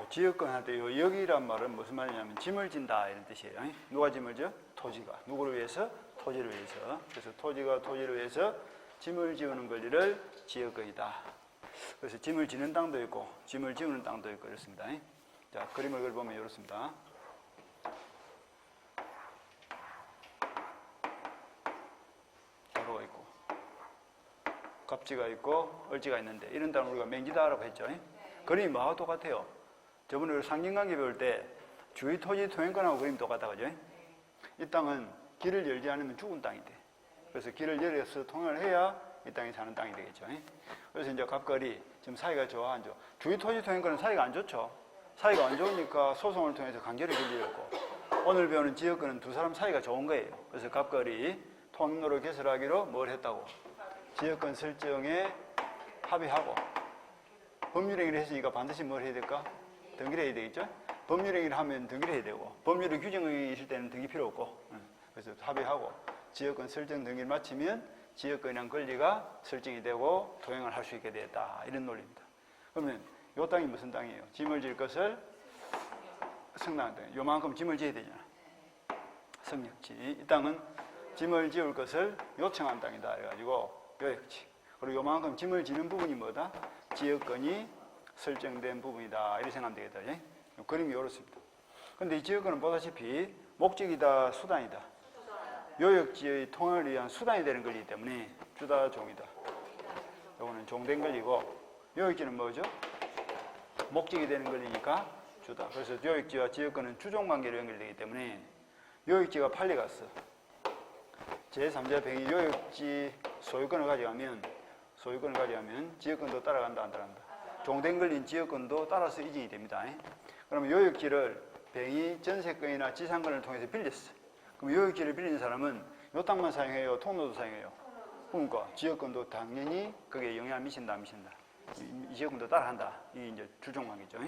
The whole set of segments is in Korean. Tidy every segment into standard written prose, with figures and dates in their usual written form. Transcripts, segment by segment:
지역권한테 여기란 말은 무슨 말이냐면 짐을 진다 이런 뜻이에요. 누가 짐을 져? 토지가. 누구를 위해서? 토지를 위해서. 그래서 토지가 토지를 위해서 짐을 지우는 권리를 지역권이다. 그래서 짐을 지는 땅도 있고 짐을 지우는 땅도 있고 이렇습니다. 자, 그림을 그려보면 이렇습니다. 도로가 있고 갑지가 있고 을지가 있는데 이런 땅을 우리가 맹지다라고 했죠. 그림이 뭐하고 똑같아요? 저번에 우리 상징관계 배울 때 주의 토지 통행권하고 그림이 똑같다 그죠? 이 땅은 길을 열지 않으면 죽은 땅이 돼. 그래서 길을 열어서 통행을 해야 이 땅이 사는 땅이 되겠죠. 그래서 이제 갑거리 지금 사이가 좋아 안 좋아? 주의 토지 통행권은 사이가 안 좋죠. 사이가 안 좋으니까 소송을 통해서 강제로 길리었고 오늘 배우는 지역권은 두 사람 사이가 좋은 거예요. 그래서 갑거리 통행로를 개설하기로 뭘 했다고? 지역권 설정에 합의하고 법률행위를 했으니까 반드시 뭘 해야 될까? 등기를 해야 되겠죠? 법률행위를 하면 등기를 해야 되고 법률의 규정이 있을 때는 등기 필요 없고 그래서 합의하고 지역권 설정 등기를 마치면 지역권이란 권리가 설정이 되고 도행을 할 수 있게 되었다. 이런 논리입니다. 그러면 이 땅이 무슨 땅이에요? 짐을 질 것을 승낙한 땅. 요만큼 짐을 지어야 되잖아. 성역지. 이 땅은 짐을 지을 것을 요청한 땅이다. 해가지고 요역지. 그리고 요만큼 짐을 지는 부분이 뭐다? 지역권이 설정된 부분이다. 이렇게 생각하면 되겠다. 예? 그림이 이렇습니다. 근데 이 지역권은 보다시피 목적이다, 수단이다. 요역지의 통행을 위한 수단이 되는 권리이기 때문에 주다, 종이다. 요거는 종된 권리고 요역지는 뭐죠? 목적이 되는 권리니까 주다. 그래서 요역지와 지역권은 주종관계로 연결되기 때문에 요역지가 팔려갔어. 제3자 병이 요역지 소유권을 가져가면 지역권도 따라간다, 안 따라간다. 종된 권리인 지역권도 따라서 이전이 됩니다. 그러면 요역지를 병이 전세권이나 지상권을 통해서 빌렸어. 그럼 요역지를 빌린 사람은 요 땅만 사용해요? 통로도 사용해요? 그러니까 지역권도 당연히 거기에 영향을 미친다, 안 미친다. 이 지역권도 따라한다. 이게 이제 주종관계죠.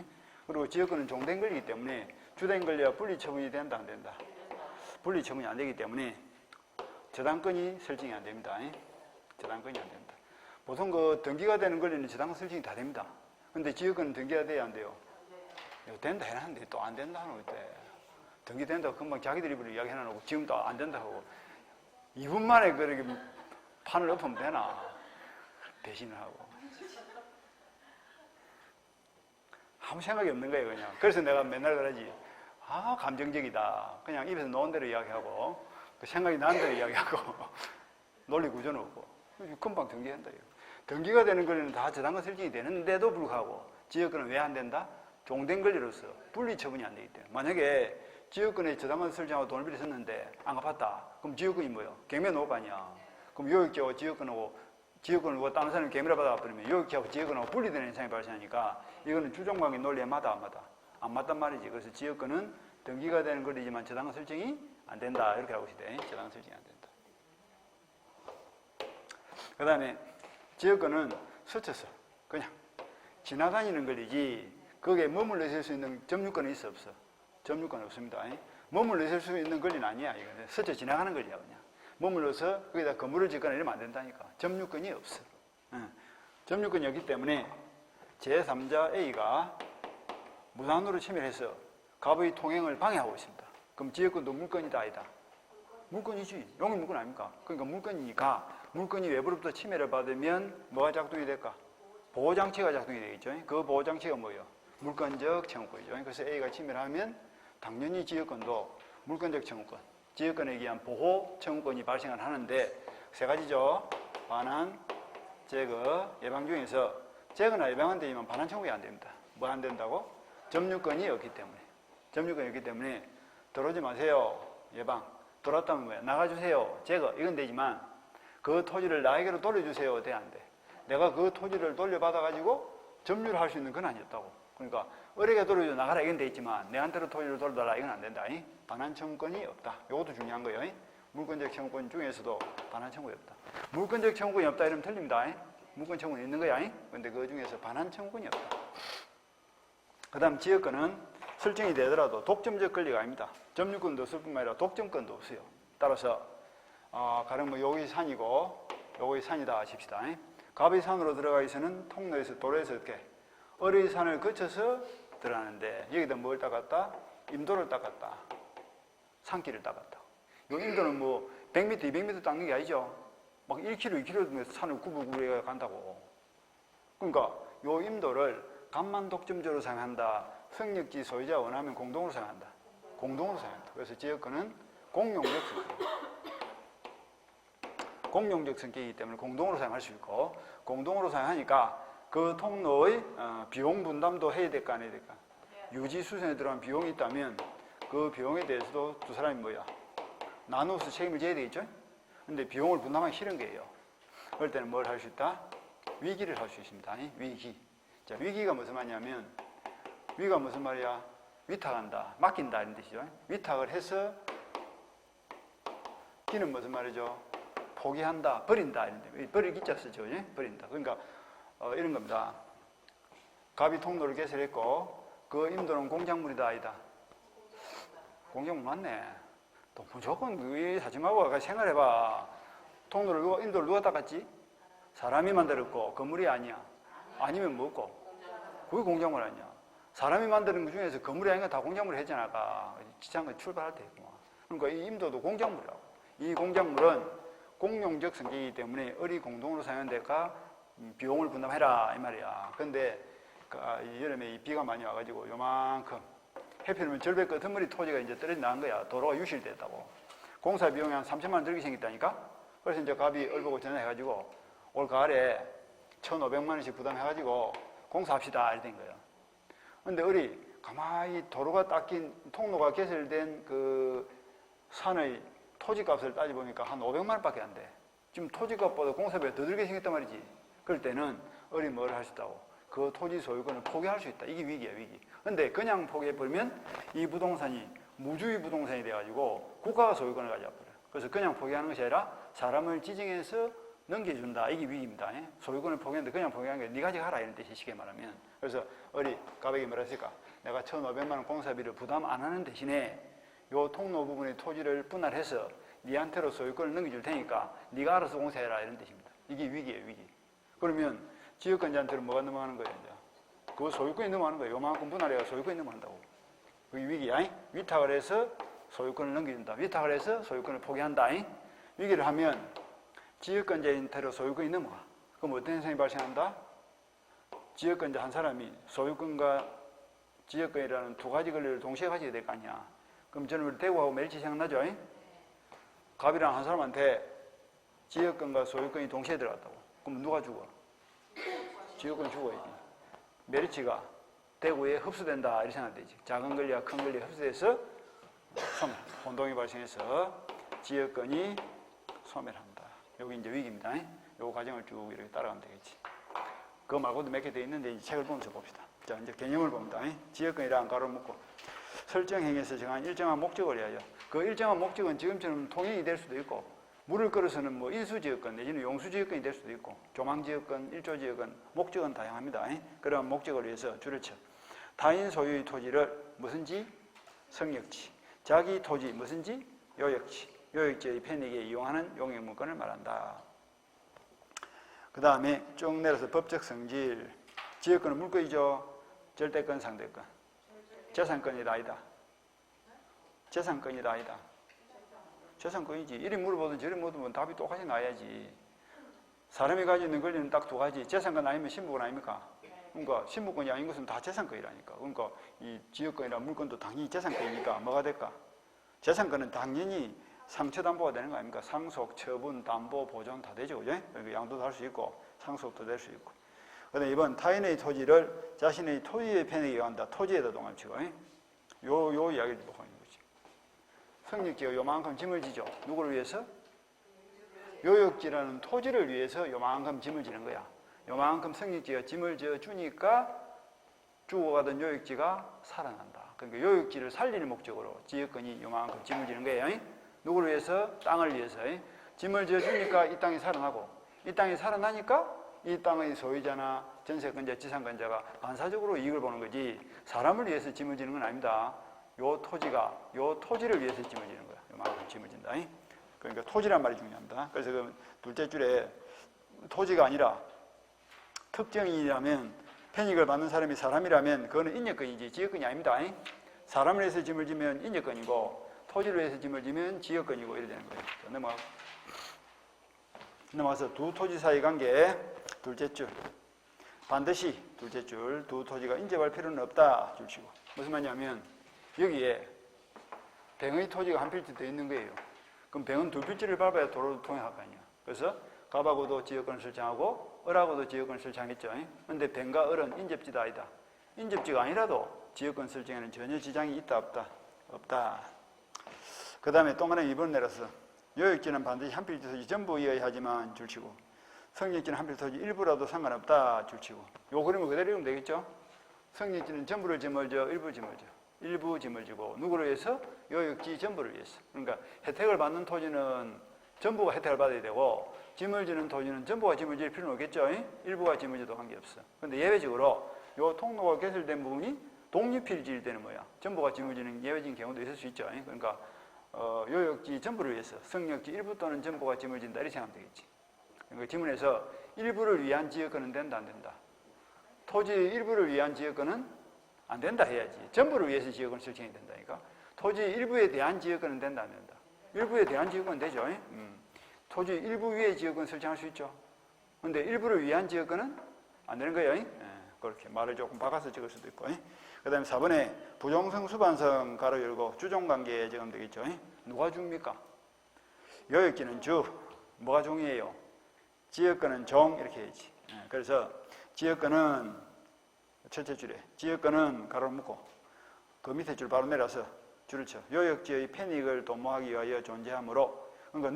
그리고 지역권은 종된 권리이기 때문에 주된 권리와 분리 처분이 된다, 안 된다? 분리 처분이 안 되기 때문에 저당권이 설정이 안 됩니다. 저당권이 안 된다. 보통 그 등기가 되는 권리는 저당 설정이 다 됩니다. 근데 지역권은 등기가 돼야 안 돼요? 된다 해놨는데 또 안 된다 하는 거 있대. 등기된다고 금방 자기들 입으로 이야기 해놓고 지금 또 안 된다 하고 2분 만에 그렇게 판을 엎으면 되나? 배신을 하고. 아무 생각이 없는 거예요, 그냥. 그래서 내가 맨날 그러지. 아, 감정적이다. 그냥 입에서 나온 대로 이야기하고, 그 생각이 나는 대로 이야기하고, 논리 구조는 없고. 금방 등기한다, 이거. 등기가 되는 권리는 다 저당권 설정이 되는데도 불구하고, 지역권은 왜 안 된다? 종된 권리로서 분리 처분이 안 되기 때문에. 만약에 지역권에 저당권 설정하고 돈을 빌려 썼는데 안 갚았다. 그럼 지역권이 뭐예요? 경매 놓을 거 아니야. 그럼 요역지하고 지역권을 다른 사람이 경매를 받아버리면 요역지하고 지역권하고 분리되는 현상이 발생하니까 이거는 주종관계 논리에 맞아, 안 맞아? 안 맞단 말이지. 그래서 지역권은 등기가 되는 권리지만 저당권 설정이 안 된다. 이렇게 하고 있대. 저당권 설정이 안 된다. 그 다음에 지역권은 스쳐서 그냥 지나다니는 권리지 거기에 머물러 있을 수 있는 점유권은 있어, 없어? 점유권은 없습니다. 머물러 있을 수 있는 권리는 아니야. 이거는 스쳐 지나가는 권리야, 그냥. 머물러서 거기다 건물을 짓거나 이러면 안 된다니까. 점유권이 없어. 점유권이 없기 때문에 제3자 A가 무단으로 침해해서 갑의 통행을 방해하고 있습니다. 그럼 지역권도 물건이다, 아니다? 물건이지. 용의 물건 아닙니까? 그러니까 물건이니까 물건이 외부로부터 침해를 받으면 뭐가 작동이 될까? 보호장치가 작동이 되겠죠. 그 보호장치가 뭐예요? 물건적 청구권이죠. 그래서 A가 침해를 하면 당연히 지역권도 물건적 청구권, 지역권에 의한 보호 청구권이 발생을 하는데 세 가지죠. 반환, 제거, 예방 중에서 제거나 예방은 되지만 반환 청구가 안 됩니다. 뭐 안 된다고? 점유권이 없기 때문에. 점유권이 없기 때문에 들어오지 마세요. 예방. 들어왔다면 뭐야? 나가주세요. 제거. 이건 되지만 그 토지를 나에게로 돌려주세요. 돼, 안 돼? 내가 그 토지를 돌려받아가지고 점유를 할 수 있는 건 아니었다고. 그러니까 어리게 돌려줘 나가라 이건 돼 있지만 내한테로 토지를 돌려달라 이건 안 된다. 반환 청구권이 없다. 이것도 중요한 거예요. 물권적 청구권 중에서도 반환 청구권이 없다. 물권적 청구권이 없다 이러면 틀립니다. 물권 청구권이 있는 거야. 그런데 그 중에서 반환 청구권이 없다. 그 다음 지역권은 설정이 되더라도 독점적 권리가 아닙니다. 점유권도 없을 뿐만 아니라 독점권도 없어요. 따라서 가령 뭐 여기 산이고 여기 산이다 하십시다. 갑의 산으로 들어가 있어는 통로에서 도로에서 이렇게 어뢰의 산을 거쳐서 들어가는데 여기다 뭘 닦았다? 임도를 닦았다. 산길을 닦았다. 요 임도는 뭐 100m, 200m 닦는 게 아니죠. 막 1km, 2km 산을 구불구불해 간다고. 그러니까 요 임도를 간만 독점적으로 사용한다. 성역지 소유자 원하면 공동으로 사용한다. 공동으로 사용한다. 그래서 지역권은 공용적 성격. 공용적 성격이기 때문에 공동으로 사용할 수 있고, 공동으로 사용하니까 그 통로의 비용 분담도 해야 될까 안 해야 될까? 유지 수선에 들어간 비용이 있다면 그 비용에 대해서도 두 사람이 뭐야? 나누어서 책임을 져야 되겠죠? 근데 비용을 분담하기 싫은 거예요. 그럴 때는 뭘 할 수 있다? 위기를 할 수 있습니다. 위기. 자, 위기가 무슨 말이냐면, 위가 무슨 말이야? 위탁한다, 맡긴다 이런 뜻이죠. 위탁을 해서 기는 무슨 말이죠? 포기한다, 버린다 이런 뜻. 버릴 기자 쓰죠. 버린다. 그러니까 이런 겁니다. 갑이 통로를 개설했고 그 임도는 공작물이다 아니다? 공작물 맞네. 또 무조건 하지 말고 생각해봐. 통로를 임도를 누가 닦았지? 사람이 만들었고 건물이 아니야. 아니면 뭐고? 그게 공작물 아니야. 사람이 만드는 것 중에서 건물이 아닌 건 다 공작물 했잖아. 아까 지창근 출발할 때 했구만. 그러니까 이 임도도 공작물이라고. 이 공작물은 공용적 성격이기 때문에 어리 공동으로 사용하는 데가 비용을 분담해라 이 말이야. 근데 이 여름에 이 비가 많이 와가지고 요만큼 해필이면 절벽 끝머리 토지가 이제 떨어져 나간 거야. 도로가 유실됐다고. 공사 비용이 한 3천만 원 들게 생겼다니까. 그래서 이제 갑이 얼보고 전화해가지고 올 가을에 1,500만 원씩 부담해가지고 공사합시다 이렇게 된 거예요. 근데 어리 가만히 도로가 닦인 통로가 개설된 그 산의 토지값을 따져보니까 한 500만 원밖에 안 돼. 지금 토지값보다 공사비가 더 들게 생겼단 말이지. 그럴 때는 어리 뭘 할 수 있다고? 그 토지 소유권을 포기할 수 있다. 이게 위기야, 위기. 근데 그냥 포기해버리면 이 부동산이 무주의 부동산이 돼가지고 국가가 소유권을 가져버려요. 그래서 그냥 포기하는 것이 아니라 사람을 지정해서 넘겨준다. 이게 위기입니다. 소유권을 포기했는데 그냥 포기하는 게 네가 지가하라 이런 뜻이 쉽게 말하면. 그래서 어리 가백이 뭐라 했을까? 내가 1,500만 원 공사비를 부담 안 하는 대신에 요 통로 부분의 토지를 분할해서 네한테로 소유권을 넘겨줄 테니까 네가 알아서 공사해라 이런 뜻입니다. 이게 위기예요, 위기. 그러면 지역권자한테는 뭐가 넘어가는 거예요, 이제? 그거 소유권이 넘어가는 거예요. 요만큼 분할해가 소유권이 넘어간다고. 그게 위기야. 위탁을 해서 소유권을 넘겨준다. 위탁을 해서 소유권을 포기한다. 위기를 하면 지역권자한테로 소유권이 넘어가. 그럼 어떤 현상이 발생한다? 지역권자 한 사람이 소유권과 지역권이라는 두 가지 권리를 동시에 가지게 될 거 아니야. 그럼 저는 우리 대구하고 멸치 생각나죠? 갑이랑 한 사람한테 지역권과 소유권이 동시에 들어갔다고. 그럼 누가 죽어? 지역권이 죽어야지. 메리치가 대구에 흡수된다 이렇게 생각되지. 작은 권리와 큰 권리가 흡수돼서 혼동이 발생해서 지역권이 소멸한다. 여기 이제 위기입니다. 이 과정을 쭉 이렇게 따라가면 되겠지. 그거 말고도 몇 개 더 있는데 이 책을 보면서 봅시다. 자, 이제 개념을 봅니다. 지역권이라는 가로를 묶고 설정 행위에서 정한 일정한 목적을 위하여 그 일정한 목적은 지금처럼 통행이 될 수도 있고 물을 끌어서는 뭐 인수지역권 내지는 용수지역권이 될 수도 있고 조망지역권, 일조지역권, 목적은 다양합니다. 그런 목적을 위해서 줄을 쳐 타인 소유의 토지를 무슨지? 성역지. 자기 토지 무슨지? 요역지. 요역지의 편익에 이용하는 용역물권을 말한다. 그 다음에 쭉 내려서 법적 성질. 지역권은 물권이죠. 절대권, 상대권. 재산권이다 아니다. 재산권이다 아니다. 재산권이지. 이리 물어보든 저리 물어보든 답이 똑같이 나와야지. 사람이 가지고 있는 권리는 딱 두 가지. 재산권 아니면 신부권 아닙니까? 그러니까 신부권이 아닌 것은 다 재산권이라니까. 그러니까 이 지역권이나 물권도 당연히 재산권이니까 뭐가 될까? 재산권은 당연히 상처담보가 되는 거 아닙니까? 상속, 처분, 담보, 보존 다 되죠. 그죠? 그러니까 양도도 할 수 있고 상속도 될 수 있고. 그다음에 이번 타인의 토지를 자신의 토지의 편익에 의한다. 토지에다 동합치고. 요 이야기를 보고 있는 거지. 성역지가 요만큼 짐을 지죠. 누구를 위해서? 요역지라는 토지를 위해서 요만큼 짐을 지는 거야. 요만큼 성역지가 짐을 지어 주니까 죽어가던 요역지가 살아난다. 그러니까 요역지를 살리는 목적으로 지역권이 요만큼 짐을 지는 거예요. 누구를 위해서? 땅을 위해서. 짐을 지어 주니까 이 땅이 살아나고 이 땅이 살아나니까 이 땅의 소유자나 전세권자, 지상권자가 반사적으로 이익을 보는 거지 사람을 위해서 짐을 지는 건 아닙니다. 요 토지를 위해서 짐을 지는 거야. 요만큼 짐을 진다. 그러니까 토지란 말이 중요합니다. 그래서 그 둘째 줄에 토지가 아니라 특정인이라면 편익을 받는 사람이 사람이라면 그거는 인여권이지 지역권이 아닙니다. 사람을 해서 짐을 지면 인여권이고 토지로 해서 짐을 지면 지역권이고 이래 되는 거예요. 넘어가서 두 토지 사이 관계 둘째 줄. 반드시 둘째 줄 두 토지가 인접할 필요는 없다 줄치고. 무슨 말이냐면 여기에 병의 토지가 한 필지 더 있는 거예요. 그럼 병은 두 필지를 밟아야 도로를 통행할 거 아니야. 그래서 갑하고도 지역권을 설정하고 을하고도 지역권을 설정했죠. 그런데 병과 을은 인접지가 아니다. 인접지가 아니라도 지역권 설정에는 전혀 지장이 있다 없다? 없다. 그 다음에 또 하나 2번 내려서 요역지는 반드시 한 필지 토지 전부 이어야하지만 줄치고 성역지는 한 필지 토지 일부라도 상관없다 줄치고. 요 그림을 그대로 읽으면 되겠죠. 성역지는 전부를 짐을져 일부 짐을져. 일부 짐을 지고 누구를 위해서? 요역지 전부를 위해서. 그러니까 혜택을 받는 토지는 전부가 혜택을 받아야 되고 짐을 지는 토지는 전부가 짐을 질 필요는 없겠죠. 일부가 짐을 지도 관계없어. 그런데 예외적으로 요 통로가 개설된 부분이 독립필지일 때는 뭐야? 전부가 짐을 지는 예외적인 경우도 있을 수 있죠. 그러니까 요역지 전부를 위해서 성역지 일부 또는 전부가 짐을 진다 이렇게 생각하면 되겠지. 그러니까 지문에서 일부를 위한 지역권은 된다 안 된다? 토지 일부를 위한 지역권은 안 된다 해야지. 전부를 위해서 지역권을 설정해야 된다니까. 토지 일부에 대한 지역권은 된다 안 된다? 일부에 대한 지역권은 되죠. 토지 일부 위에 지역권 설정할 수 있죠. 그런데 일부를 위한 지역권은 안 되는 거예요. 그렇게 말을 조금 바꿔서 찍을 수도 있고. 그 다음에 4번에 부종성, 수반성 가로 열고 주종관계에 적으면 되겠죠. 누가 주입니까? 요역지는 주, 뭐가 종이에요? 지역권은 종 이렇게 해야지. 그래서 지역권은 첫째 줄에 지역권은 가로를 묶고 그 밑에 줄 바로 내려서 줄을 쳐. 요역지의 편익을 도모하기 위하여 존재하므로 그러니까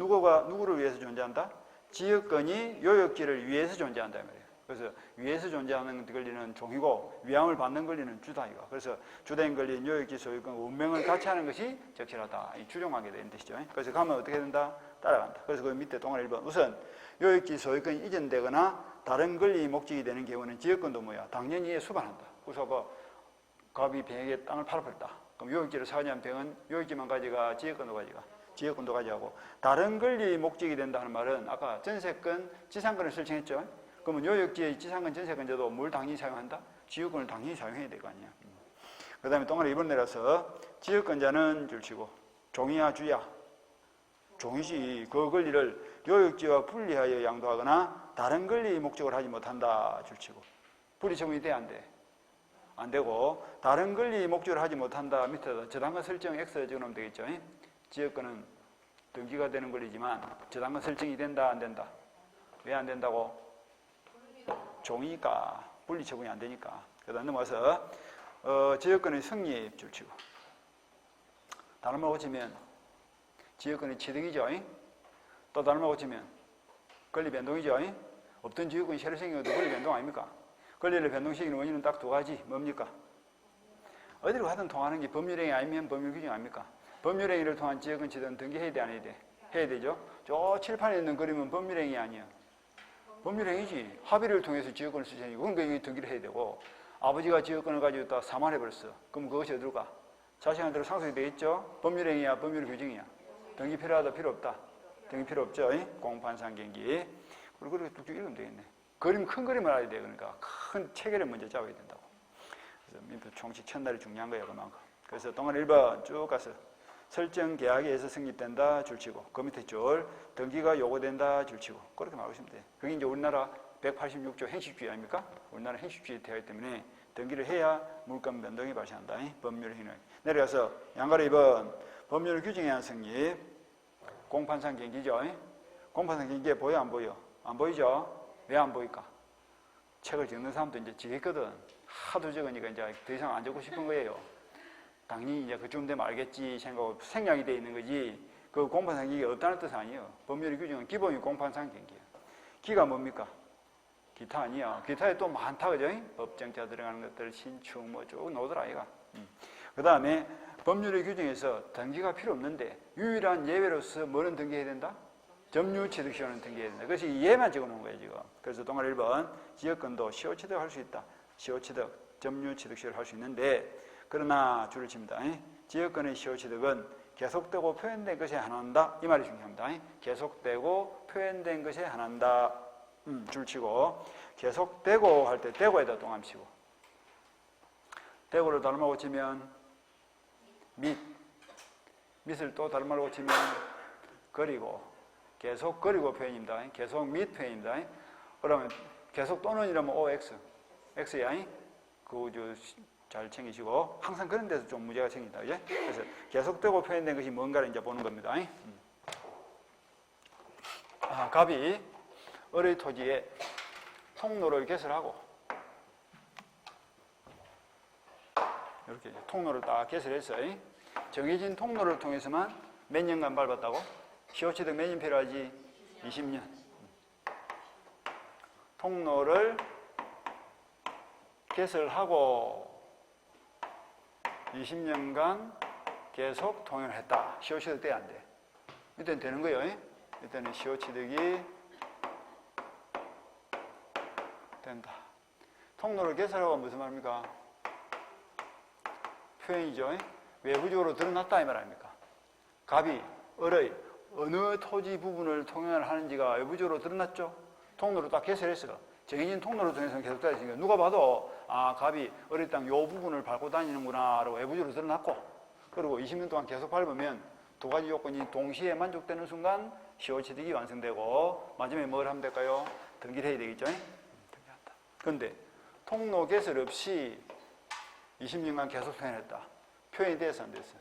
누구를 위해서 존재한다? 지역권이 요역지를 위해서 존재한다 이 말이에요. 그래서 위에서 존재하는 권리는 종이고 위함을 받는 권리는 주다 이거. 그래서 주된 권리인 요역지 소유권 운명을 같이 하는 것이 적절하다. 이 추종관계가 되는 뜻이죠. 그래서 가면 어떻게 된다? 따라간다. 그래서 그 밑에 동안 1번 우선 요역지 소유권이 이전되거나 다른 권리 목적이 되는 경우는 지역권도 뭐야? 당연히 이에 수반한다. 그래서 갑이 병에게 땅을 팔아버렸다. 그럼 요역지를 사냐면 병은 요역지만 가져가 지역권도 가져가. 지역권도 가져가고 다른 권리 목적이 된다는 말은 아까 전세권, 지상권을 설정했죠. 그러면 요역지의 지상권, 전세권자도 뭘 당연히 사용한다? 지역권을 당연히 사용해야 될 거 아니야. 그 다음에 동안에 2번 내려서 지역권자는 줄치고 종이야 주야? 종이지. 그 권리를 요역지와 분리하여 양도하거나 다른 권리 목적을 하지 못한다 줄치고. 분리 처분이 돼 안 돼? 안 되고 다른 권리 목적을 하지 못한다 밑에다 저당권 설정 X 적어놓으면 되겠죠. 지역권은 등기가 되는 권리지만 저당권 설정이 된다 안 된다? 왜 안 된다고? 종이니까 분리 처분이 안 되니까. 그다음 넘어가서 지역권의 성립 줄치고. 다른 말로 고치면 지역권의 취득이죠. 또 다른 말로 고치면 권리 변동이죠. 없던 지역권이 새로 생겨도 권리 변동 아닙니까? 권리를 변동시키는 원인은 딱 두 가지. 뭡니까? 어디로 가든 통하는 게 법률행위 아니면 법률규정 아닙니까? 법률행위를 통한 지역권 취득은 등기해야 돼 안 해야 돼? 해야 되죠. 저 칠판에 있는 그림은 법률행위 아니야. 법률행위지. 합의를 통해서 지역권을 수정이고 그러니까 이게 등기를 해야 되고 아버지가 지역권을 가지고 있다가 사망해버렸어. 그럼 그것이 어디로 가? 자식한테로 상속이 되겠죠? 법률행위야 법률규정이야? 등기 필요하다 필요 없다? 등기 필요 없죠. 공판상경기. 그리고 그렇게 뚝뚝 읽으면 되겠네. 그림, 큰 그림을 알아야 돼. 그러니까 큰 체계를 먼저 잡아야 된다고. 그래서 민법 총칙 첫날이 중요한 거예요. 그만큼. 그래서 동안 1번 쭉 가서 설정 계약에 의해서 성립된다 줄치고 그 밑에 줄 등기가 요구된다 줄치고 그렇게 말하고 있으면 돼. 그게 이제 우리나라 186조 행식주의 아닙니까? 우리나라 행식주의 되어있기 때문에 등기를 해야 물권 변동이 발생한다. 법률 행위. 내려가서 양가로 2번 법률 규정에 의한 성립 공판상 경기죠. 공판상 경기에 보여 안 보여? 안 보이죠? 왜 안 보일까? 책을 적는 사람도 이제 지겠거든. 하도 적으니까 이제 더 이상 안 적고 싶은 거예요. 당연히 이제 그쯤 되면 알겠지 생각하고 생략이 되어 있는 거지. 그 공판상 경기가 없다는 뜻은 아니에요. 법률의 규정은 기본이 공판상 경기야. 기가 뭡니까? 기타 아니야. 기타에 또 많다, 그죠? 법정자 들어가는 것들, 신축, 뭐 쭉 나오더라, 아이가. 그 다음에 법률의 규정에서 등기가 필요 없는데 유일한 예외로서 뭐는 등기해야 된다? 점유취득시효는 등기해야 된다. 그것이 예만 적어놓은 거예요, 지금. 그래서 동안 1번 지역권도 시효취득 할 수 있다. 시효취득, 점유취득시효를 할 수 있는데 그러나 줄을 칩니다. 지역권의 시효취득은 계속되고 표현된 것에 한한다. 이 말이 중요합니다. 계속되고 표현된 것에 한한다. 줄 치고 계속되고 할 때 되고에다 동함 치고 되고를 다른 말로 치면 밑을 또 다른 말로 치면 그리고 계속 그리고 표현입니다. 계속 밑 표현입니다. 그러면 계속 또는 이러면 OX X야. 그거 잘 챙기시고 항상 그런 데서 좀 문제가 생긴다. 그죠? 그래서 계속되고 표현된 것이 뭔가를 이제 보는 겁니다. 갑이 을의 토지에 통로를 개설하고 이렇게 통로를 딱 개설해서 정해진 통로를 통해서만 몇 년간 밟았다고? 시효취득 몇 년 필요하지? 20년. 통로를 개설하고 20년간 계속 통행을 했다. 시효취득 돼, 안 돼? 이때는 되는 거예요. 이때는 시효취득이 된다. 통로를 개설하고 무슨 말입니까? 표현이죠. 외부적으로 드러났다 이 말 아닙니까? 갑이 을의 어느 토지 부분을 통행을 하는지가 외부적으로 드러났죠. 통로를 딱 개설했어요. 정해진 통로를 통해서 계속 다니니까 누가 봐도 갑이 을의 땅 요 부분을 밟고 다니는구나 라고 외부적으로 드러났고, 그리고 20년 동안 계속 밟으면 두 가지 요건이 동시에 만족되는 순간 시효취득이 완성되고, 마지막에 뭘 하면 될까요? 등기를 해야 되겠죠. 등기한다. 그런데 통로 개설 없이 20년간 계속 통행했다. 표현이 돼서 안 됐어요?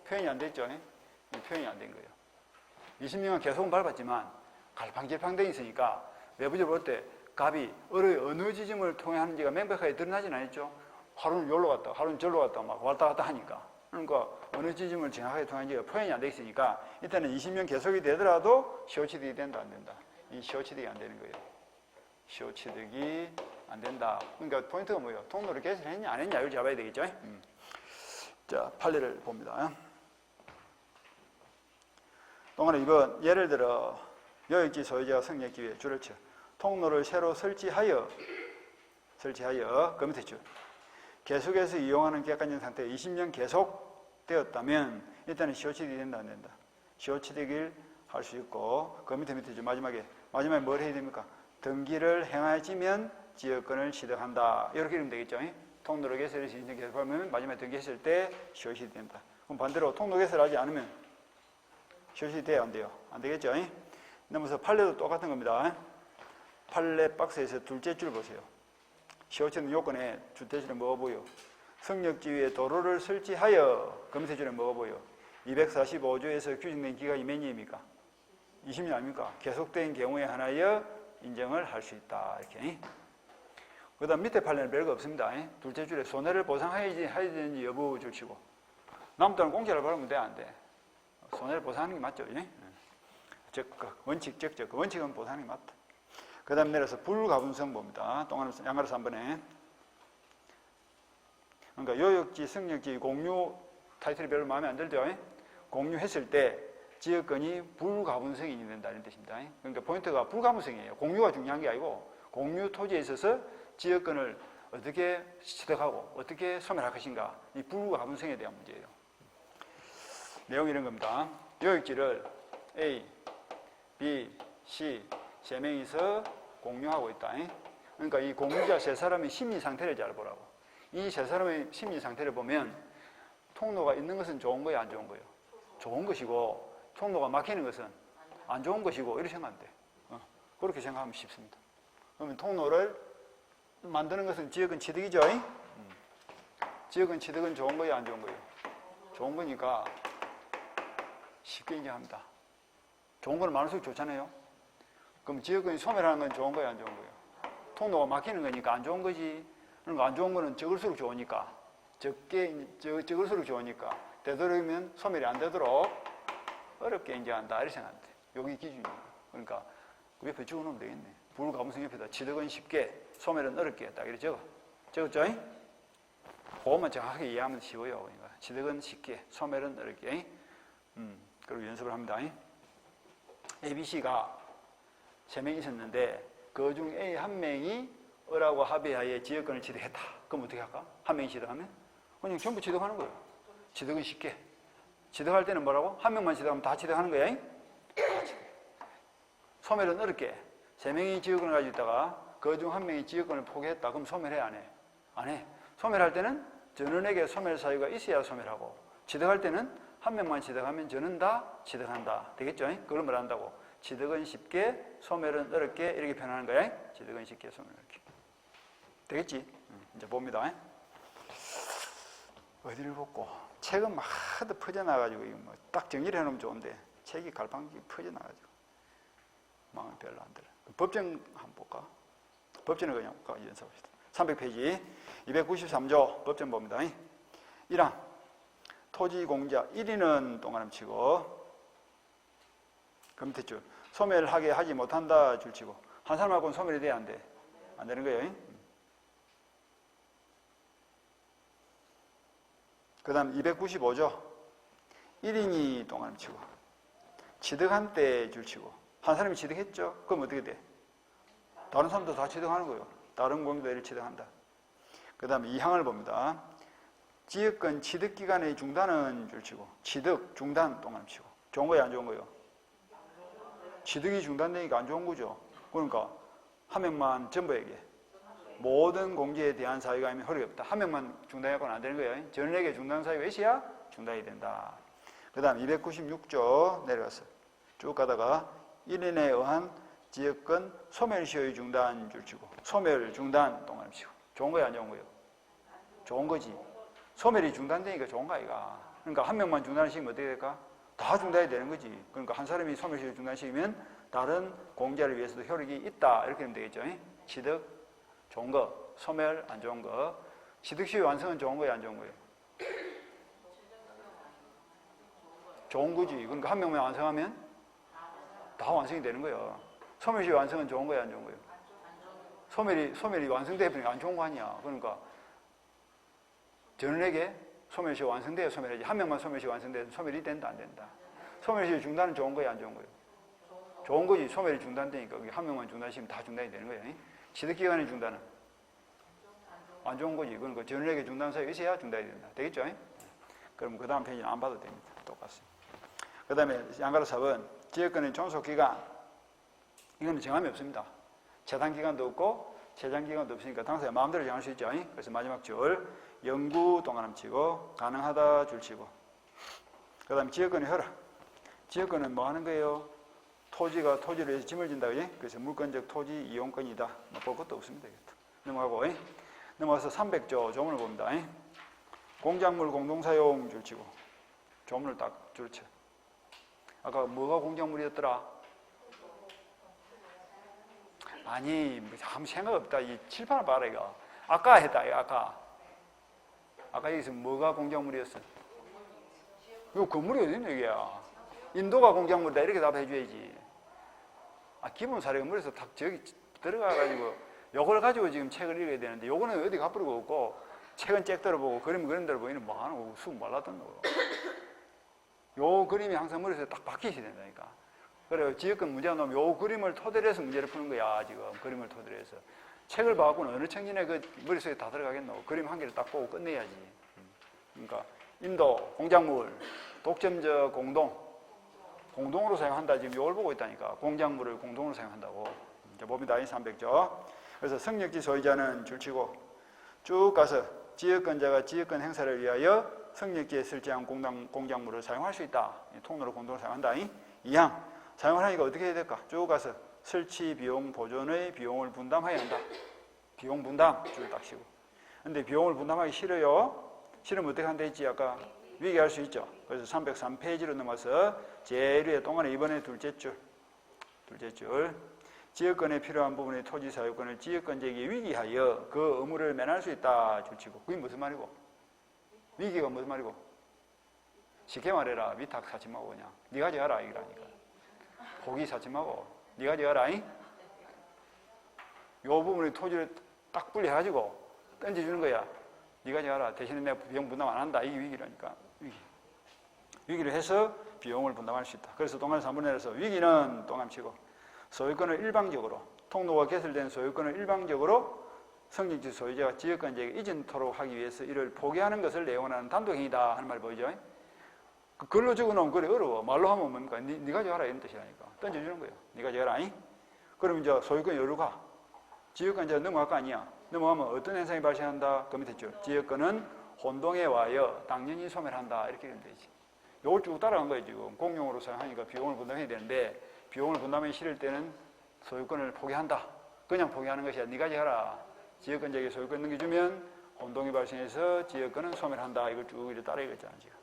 표현이 안 됐죠? 표현이 안 된 거예요. 20년간 계속은 밟았지만 갈팡질팡되어 있으니까 외부적으로 볼 때 갑이 을의 어느 지점을 통행하는지가 명백하게 드러나진 않았죠. 하루는 여기로 갔다, 하루는 저기로 갔다 막 왔다 갔다 하니까. 그러니까 어느 지점을 정확하게 통행하는지가 표현이 안 돼 있으니까 일단은 20년 계속이 되더라도 시효취득이 된다, 안 된다? 이 시효취득이 안 되는 거예요. 시효취득이 안 된다. 그러니까 포인트가 뭐예요? 통로를 개설했냐 안 했냐 이걸 잡아야 되겠죠. 자, 판례를 봅니다. 동안에 이번 예를 들어 요역지 소유자가 성립기에 줄을 쳐 통로를 새로 설치하여 그 밑에 줄 계속해서 이용하는 객관적 상태가 20년 계속 되었다면 일단은 시효취득이 된다, 안 된다? 시효취득을 할 수 있고, 그 밑에 줄 마지막에 뭘 해야 됩니까? 등기를 행하지면 지역권을 취득한다. 이렇게 이러면 되겠죠. 통로를 개설해서 20년 계속하면 마지막에 등기했을 때 시효취득이 된다. 그럼 반대로 통로 개설하지 않으면 시효취득이 돼요, 안 돼요? 안 되겠죠. 넘어서 판례도 똑같은 겁니다. 판례 박스에서 둘째 줄 보세요. 시효취득 요건에 둘째 줄에 뭐가 보여? 성역지 위에 도로를 설치하여, 그 밑에 줄에 뭐가 보여? 245조에서 규정된 기간이 몇 년입니까? 20년 아닙니까? 계속된 경우에 하나여 인정을 할 수 있다. 이렇게. 그 다음 밑에 판례는 별거 없습니다. 둘째 줄에 손해를 보상해야 되는지 여부 줄 치고. 남들은 공짜로 받으면 돼, 안 돼? 손해를 보상하는 게 맞죠? 적극, 원칙, 적적. 그 원칙은 보상하는 게 맞다. 그 다음 내려서 불가분성 봅니다. 양가로서 3번에. 그러니까 요역지, 성역지, 공유 타이틀이 별로 마음에 안 들죠? 공유했을 때 지역권이 불가분성이 된다는 뜻입니다. 그러니까 포인트가 불가분성이에요. 공유가 중요한 게 아니고 공유 토지에 있어서 지역권을 어떻게 취득하고 어떻게 소멸할 것인가, 이 불가분성에 대한 문제예요. 내용이 이런 겁니다. 요역지를 A, B, C 세 명이서 공유하고 있다. 그러니까 이 공유자 세 사람의 심리 상태를 잘 보라고. 이 세 사람의 심리 상태를 보면 통로가 있는 것은 좋은 거예요, 안 좋은 거예요? 좋은 것이고, 통로가 막히는 것은 안 좋은 것이고, 이렇게 생각하면 돼. 그렇게 생각하면 쉽습니다. 그러면 통로를 만드는 것은 지역은 취득이죠? 지역은 취득은 좋은 거예요, 안 좋은 거예요? 좋은 거니까 쉽게 인정합니다. 좋은 거는 많을수록 좋잖아요? 그럼 지역권이 소멸하는 건 좋은 거예요, 안 좋은 거예요? 통로가 막히는 거니까 안 좋은 거지. 그러니까 안 좋은 거는 적을수록 좋으니까, 적을수록 좋으니까, 되도록이면 소멸이 안 되도록 어렵게 인정한다. 이렇게 생각하면 돼. 여기 기준이에요. 그러니까 그 옆에 적어놓으면 되겠네. 불가분성 옆에다 취득은 쉽게, 소멸은 어렵게 딱 이렇게 적었죠? 그것만 정확하게 이해하면 쉬워요. 그러니까 취득은 쉽게, 소멸은 어렵게. 그리고 연습을 합니다. A, B, C가 3명이 있었는데 그 중 A 한 명이 을하고 합의하에 지역권을 취득했다. 그럼 어떻게 할까? 한 명이 취득하면? 그냥 전부 취득하는 거예요. 취득은 쉽게. 취득할 때는 뭐라고? 한 명만 취득하면 다 취득하는 거야. 소멸은 어렵게. 3명이 지역권을 가지고 있다가 그 중 1명이 지역권을 포기했다. 그럼 소멸해, 안 해? 안 해. 소멸할 때는 전원에게 소멸 사유가 있어야 소멸하고, 취득할 때는 한 명만 취득하면 전원 다 취득한다. 되겠죠? 그걸 뭘 한다고? 취득은 쉽게, 소멸은 어렵게 이렇게 표현하는 거야. 취득은 쉽게, 소멸은 어렵게. 되겠지? 이제 봅니다. 어디를 볼고? 책은 막 하도 퍼져나가지고 뭐 딱 정리를 해놓으면 좋은데 책이 갈팡질팡 퍼져나가지고 마음이 별로 안 들어. 법정 한번 볼까? 법정을 그냥 연습합시다. 300페이지 293조 법정 봅니다. 1항 토지공자 1인은 동그라미 치고 그 밑에 줄 소멸하게 하지 못한다 줄 치고 한 사람하고는 소멸이 돼야 안 돼? 안 되는 거예요. 그 다음 295조 1인이 동그라미 치고 취득한 때 줄 치고 한 사람이 취득했죠? 그럼 어떻게 돼? 다른 사람도 다 취득하는 거예요. 다른 공자들이 취득한다. 그 다음에 2항을 봅니다. 지역권 취득기간의 중단은 줄 치고 취득, 중단 동그라미 치고 좋은 거예요? 안 좋은 거예요? 취득이 중단되니까 안 좋은 거죠. 그러니까 한 명만 전부에게 모든 공지에 대한 사유가 있으면 허락이 없다. 한 명만 중단해서는 안 되는 거예요. 전원에게 중단 사유가 있어야 중단이 된다. 그 다음 296조 내려가서 쭉 가다가 1인에 의한 지역권 소멸시효의 중단 줄 치고 소멸, 중단 동그라미 치고 좋은 거예요? 안 좋은 거예요? 좋은 거지. 소멸이 중단되니까 좋은 거 아이가. 그러니까 한 명만 중단시키면 어떻게 될까? 다 중단이 되는 거지. 그러니까 한 사람이 소멸시효를 중단시키면 다른 공자를 위해서도 효력이 있다. 이렇게 하면 되겠죠. 취득, 좋은 거, 소멸, 안 좋은 거. 취득시효 완성은 좋은 거예요? 안 좋은 거예요? 좋은 거지. 그러니까 한 명만 완성하면 다 완성이 되는 거예요. 소멸시효 완성은 좋은 거예요? 안 좋은 거예요? 소멸이 완성되면 안 좋은 거 아니야. 그러니까 전원에게 소멸시효 완성돼야 소멸하지. 한 명만 소멸시효 완성돼서 소멸이 된다, 안 된다. 소멸시효 중단은 좋은 거예요? 안 좋은 거예요? 좋은 거지. 소멸이 중단되니까 한 명만 중단시키면 다 중단이 되는 거예요. 취득기간의 중단은 안 좋은 거지. 그러니까 전원에게 중단 사유가 있어야 중단이 된다. 되겠죠? 그럼 그 다음 페이지는 안 봐도 됩니다. 똑같습니다. 그 다음에 양가로 4번 지역권의 존속기간 이거는 정함이 없습니다. 재단기간도 없고 재장기간도 없으니까 당사자 마음대로 정할 수 있죠. 그래서 마지막 줄 영구 동그라미 치고 가능하다 줄 치고 그 다음에 지역권의 허락 지역권은 뭐 하는 거예요? 토지가 토지를 위해서 짐을 진다. 그래서 물권적 토지 이용권이다. 뭐 볼 것도 없습니다. 넘어가고 넘어가서 300조 조문을 봅니다. 공작물 공동사용 줄 치고 조문을 딱 줄 쳐. 아까 뭐가 공작물이었더라? 아니 아무 생각 없다. 이 칠판을 봐라 이거. 아까 했다 이거 아까 여기서 뭐가 공작물이었어? 이거 건물이 어디 있는 얘기야? 인도가 공작물이다 이렇게 답해줘야지. 기본 사례가 머리에서 딱 저기 들어가가지고 요걸 가지고 지금 책을 읽어야 되는데 요거는 어디 가버리고 없고 책은 잭 들어보고 그림 그런 대로 보이는 뭐 하는 거 수업 말랐던 거. 요 그림이 항상 머리에서 딱 박히셔야 된다니까. 그래요. 지역권 문제가 나오면 요 그림을 토대로 해서 문제를 푸는 거야 지금 그림을 토대로 해서. 책을 봐갖고는 어느 청년의 그 머릿속에 다 들어가겠노. 그림 한 개를 딱 보고 끝내야지. 그러니까 인도, 공작물, 독점적 공동으로 사용한다. 지금 이걸 보고 있다니까. 공작물을 공동으로 사용한다고. 이제 봅니다. 300조. 그래서 성역지 소유자는 줄치고 쭉 가서 지역권자가 지역권 행사를 위하여 성역지에 설치한 공작물을 사용할 수 있다. 통로로 공동으로 사용한다. 2항. 사용을 하니까 어떻게 해야 될까? 쭉 가서 설치 비용 보존의 비용을 분담해야 한다. 비용 분담 줄 딱 치고. 근데 비용을 분담하기 싫어요. 싫으면 어떻게 한다 했지? 아까 위기할 수 있죠. 그래서 303페이지로 넘어서 제일 위에 동안에 이번에 둘째 줄. 지역권에 필요한 부분의 토지 사유권을 지역권자에게 위기하여 그 의무를 면할 수 있다 줄 치고. 그게 무슨 말이고? 위기가 무슨 말이고? 쉽게 말해라. 위탁 사지 마고 그냥. 네가 정하라 이거라니까. 고기 사지 마고. 네가 정하라. 이 부분의 토지를 딱 분리해가지고 던져주는 거야. 네가 정하라. 대신에 내가 비용 분담 안 한다. 이게 위기라니까. 위기를 해서 비용을 분담할 수 있다. 그래서 동안 3분의 1에서 위기는 동함치고 소유권을 일방적으로 통로가 개설된 소유권을 일방적으로 성직지 소유자가 지역권자에게 이전토록 하기 위해서 이를 포기하는 것을 내용하는 단독행위다 하는 말 보이죠? 글로 적어놓으면 그래 어려워. 말로 하면 뭡니까? 네가 정하라 이런 뜻이라니까. 던져주는 거예요. 네가 정하라. 그럼 이제 소유권 여기로 가. 지역권 이제 넘어갈 거 아니야. 넘어가면 어떤 현상이 발생한다? 그 밑에 있죠. 지역권은 혼동에 와여 당연히 소멸한다. 이렇게 되면 되지. 요걸 쭉 따라간 거예요, 지금. 공용으로 사용하니까 비용을 분담해야 되는데, 비용을 분담하기 싫을 때는 소유권을 포기한다. 그냥 포기하는 것이 아니라 네가 해라. 지역권자에게 소유권 넘겨주면 혼동이 발생해서 지역권은 소멸한다. 이걸 쭉 이렇게 따라 읽었잖아, 지금.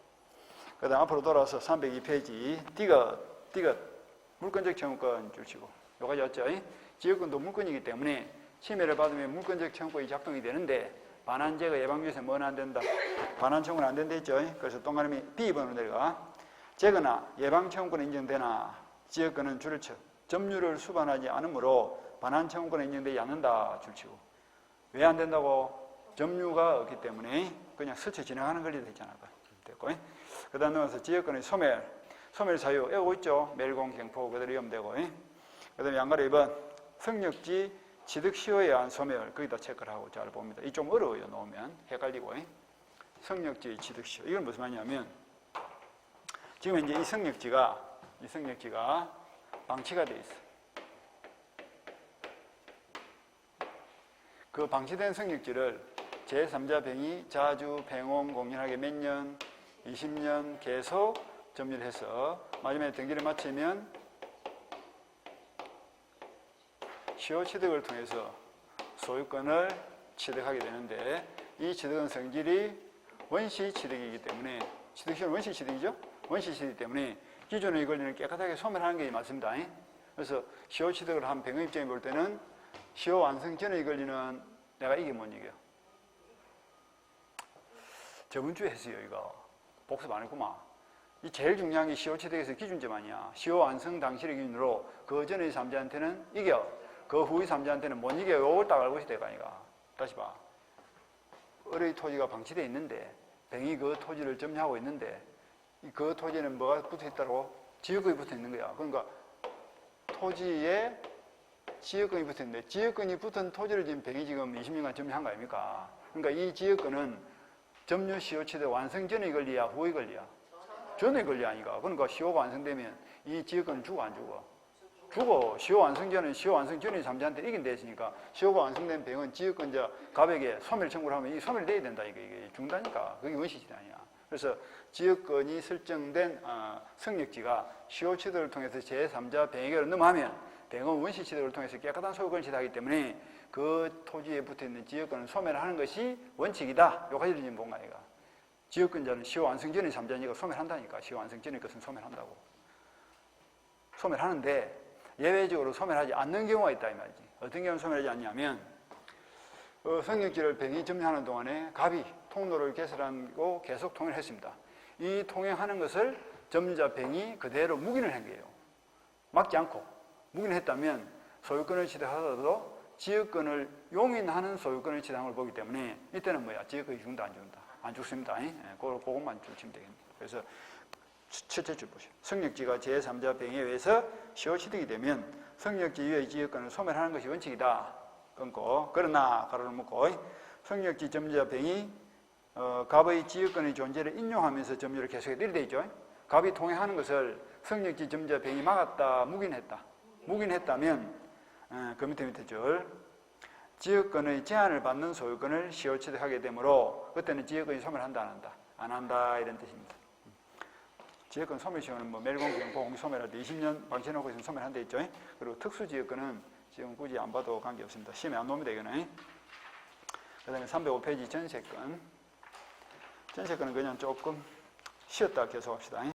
그 다음 앞으로 돌아와서 302페이지. 디귿. 물권적 채무권 줄치고. 요까지 왔죠? 지역권도 물권이기 때문에 침해를 받으면 물권적 채무권이 작동이 되는데, 반환제거 예방주에서 뭐는 안 된다? 반환청구는 안 된다 했죠? 그래서 동그라미 B번으로 내려가. 제거나 예방청구는 인정되나 지역권은 줄을 쳐. 점유를 수반하지 않으므로 반환청구는 인정되지 않는다. 줄치고. 왜 안 된다고? 점유가 없기 때문에 그냥 스쳐 지나가는 권리도 있잖아. 됐고. 그 다음 넘어서 지역권의 소멸 사유 외우고 있죠? 멸공, 경포 그대로 위험되고. 그 다음에 양가로 2번 성역지 취득 시효에 의한 소멸 거기다 체크를 하고 잘 봅니다. 이 좀 어려워요. 놓으면 헷갈리고. 성역지 취득 시효 이건 무슨 말이냐면 지금 이제 이 성역지가 방치가 돼 있어. 그 방치된 성역지를 제3자 병이 자주 팽옹 공연하게 몇 년, 20년 계속 점유를 해서 마지막에 등기를 마치면 시효 취득을 통해서 소유권을 취득하게 되는데 이 취득은 성질이 원시 취득이기 때문에 취득시효는 원시 취득이죠? 원시 취득이기 때문에 기존의 권리는 깨끗하게 소멸하는 게 맞습니다. 그래서 시효 취득을 한 병의 입장에 볼 때는 시효 완성 전의 권리는 내가 이게 못 이겨. 저번 주에 했어요, 이거. 복습 안 했구만. 이 제일 중요한 게 시효 취득에서 기준점 아니야. 시효 완성 당시의 기준으로 그 전의 3자한테는 이겨. 그 후의 3자한테는 못 이겨. 요걸 딱 알고 있어야 될 거 아니까. 다시 봐. 을의 토지가 방치되어 있는데 병이 그 토지를 점유하고 있는데 그 토지에는 뭐가 붙어 있다고? 지역권이 붙어 있는 거야. 그러니까 토지에 지역권이 붙어 있는데 지역권이 붙은 토지를 지금 병이 지금 20년간 점유한 거 아닙니까? 그러니까 이 지역권은 점유 시효 취득 완성 전의 권리야, 후의 권리야? 전의 권리 아니까. 그러니까 시효가 완성되면 이 지역권은 죽어 안 죽어? 죽어. 시효 완성 전의 3자한테 이긴다 했으니까 시효가 완성된 병은 지역권자 갑에게 소멸 청구를 하면 이 소멸돼야 된다. 이게 죽는다니까. 그게 원시시대 아니야. 그래서 지역권이 설정된 성역지가 시효 취득을 통해서 제3자 병에게로 넘어가면 병은 원시 취득을 통해서 깨끗한 소유권을 취득하기 때문에 그 토지에 붙어있는 지역권을 소멸하는 것이 원칙이다. 요까지를 지금 본 거야. 지역권자는 시효 완성 전의 3자니까 소멸한다니까. 시효 완성 전의 것은 소멸한다고. 소멸하는데 예외적으로 소멸하지 않는 경우가 있다 이 말이지. 어떤 경우는 소멸하지 않냐면 성역지를 병이 점유하는 동안에 갑이 통로를 개설하고 계속 통행을 했습니다. 이 통행하는 것을 점유자 병이 그대로 묵인을 한 거예요. 막지 않고 묵인을 했다면 소유권을 취득하더라도 지역권을 용인하는 소유권을 취득한 걸 보기 때문에 이때는 뭐야? 지역권이 죽는다 안 죽는다? 안 죽습니다. 그것만 주시면 되겠네요. 그래서 첫째 줄 보시오. 성역지가 제3자 병에 의해서 시효 취득이 되면 성역지 이외의 지역권을 소멸하는 것이 원칙이다. 끊고 그러나 가로를 묶고 성역지 점유자 병이 갑의 지역권의 존재를 인용하면서 점유를 계속해 이렇게 돼 있죠. 갑이 통행하는 것을 성역지 점유자 병이 막았다, 묵인했다면 그 밑에 줄 지역권의 제한을 받는 소유권을 시효 취득하게 되므로 그때는 지역권이 소멸한다 안 한다? 안 한다 이런 뜻입니다. 지역권 소멸 시효는 뭐 멸공, 경포, 공시 소멸할 때 20년 방치해놓고 있으면 소멸한다 있죠. 그리고 특수 지역권은 지금 굳이 안 봐도 관계없습니다. 시험에 안 나옵니다 이거는. 그 다음에 305페이지 전세권. 전세권은 그냥 조금 쉬었다 계속합시다.